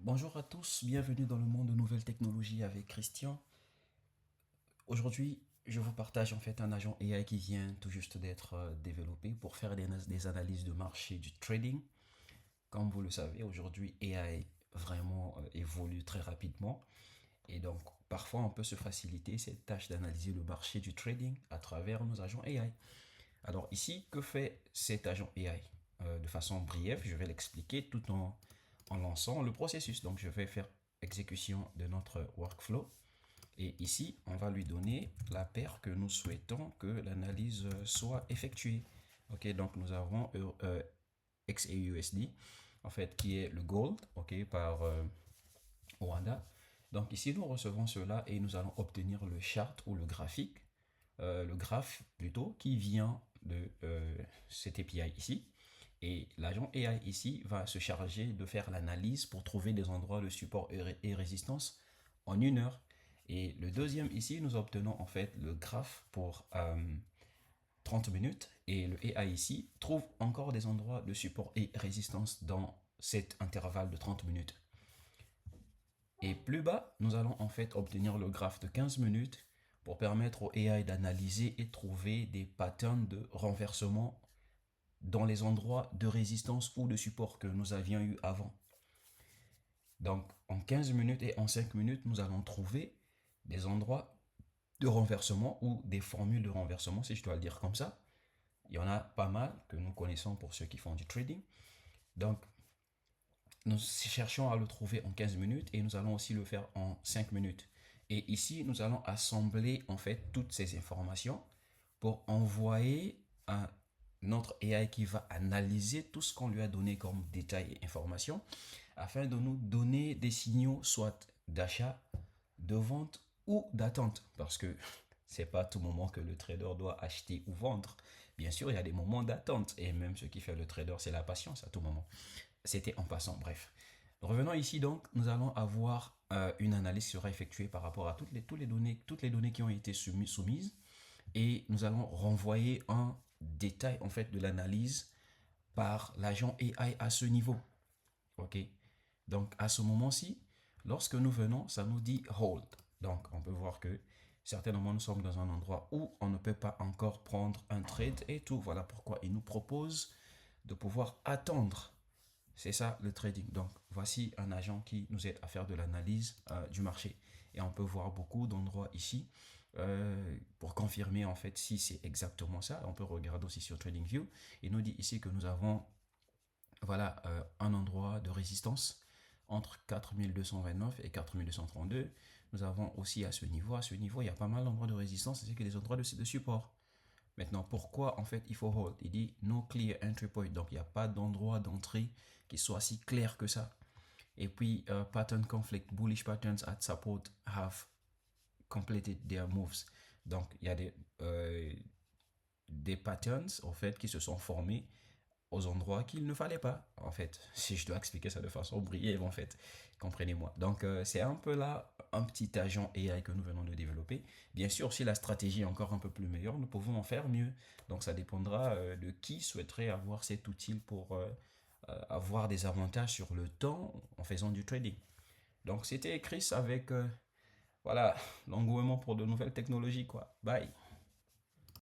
Bonjour à tous, bienvenue dans le monde de nouvelles technologies avec Christian. Aujourd'hui, je vous partage en fait un agent AI qui vient tout juste d'être développé pour faire des analyses de marché du trading. Comme vous le savez, aujourd'hui, AI vraiment évolue très rapidement et donc parfois on peut se faciliter cette tâche d'analyser le marché du trading à travers nos agents AI. Alors ici, que fait cet agent AI? De façon brève, je vais l'expliquer tout en lançant le processus. Donc je vais faire exécution de notre workflow. Et ici, on va lui donner la paire que nous souhaitons que l'analyse soit effectuée. Ok, donc nous avons XAUSD, en fait, qui est le gold, ok, par Oanda. Donc ici, nous recevons cela et nous allons obtenir le chart ou le graphique, le graphe plutôt, qui vient de cet API ici. Et l'agent AI ici va se charger de faire l'analyse pour trouver des endroits de support et résistance en 1 heure. Et le deuxième ici, nous obtenons en fait le graphe pour 30 minutes. Et le AI ici trouve encore des endroits de support et résistance dans cet intervalle de 30 minutes. Et plus bas, nous allons en fait obtenir le graphe de 15 minutes pour permettre au AI d'analyser et trouver des patterns de renversement dans les endroits de résistance ou de support que nous avions eu avant. Donc en 15 minutes et en 5 minutes, nous allons trouver des endroits de renversement ou des formules de renversement, si je dois le dire comme ça. Il y en a pas mal que nous connaissons pour ceux qui font du trading. Donc nous cherchons à le trouver en 15 minutes et nous allons aussi le faire en 5 minutes. Et ici, nous allons assembler en fait toutes ces informations pour envoyer à notre AI qui va analyser tout ce qu'on lui a donné comme détails et informations afin de nous donner des signaux soit d'achat, de vente ou d'attente. Parce que c'est pas à tout moment que le trader doit acheter ou vendre. Bien sûr, il y a des moments d'attente et même ce qui fait le trader, c'est la patience à tout moment. C'était en passant, bref. Revenons ici donc, nous allons avoir une analyse qui sera effectuée par rapport à toutes les données qui ont été soumises et nous allons renvoyer un détail en fait de l'analyse par l'agent AI à ce niveau. Ok. Donc à ce moment-ci, lorsque nous venons, ça nous dit hold. Donc on peut voir que certainement nous sommes dans un endroit où on ne peut pas encore prendre un trade et tout. Voilà pourquoi il nous propose de pouvoir attendre. C'est ça le trading. Donc voici un agent qui nous aide à faire de l'analyse du marché. Et on peut voir beaucoup d'endroits ici pour confirmer en fait si c'est exactement ça. On peut regarder aussi sur TradingView. Il nous dit ici que nous avons voilà un endroit de résistance entre 4229 et 4232. Nous avons aussi à ce niveau, il y a pas mal d'endroits de résistance ainsi que des endroits de support. Maintenant, pourquoi en fait il faut hold? Il dit no clear entry point, donc il n'y a pas d'endroit d'entrée qui soit si clair que ça. Et puis, pattern conflict, bullish patterns at support have completed their moves. Donc, il y a des patterns en fait qui se sont formés aux endroits qu'il ne fallait pas, en fait, si je dois expliquer ça de façon brève, en fait, comprenez-moi. Donc, c'est un peu là un petit agent AI que nous venons de développer. Bien sûr, si la stratégie est encore un peu plus meilleure, nous pouvons en faire mieux. Donc, ça dépendra de qui souhaiterait avoir cet outil pour avoir des avantages sur le temps en faisant du trading. Donc, c'était Chris avec, voilà, l'engouement pour de nouvelles technologies, quoi. Bye.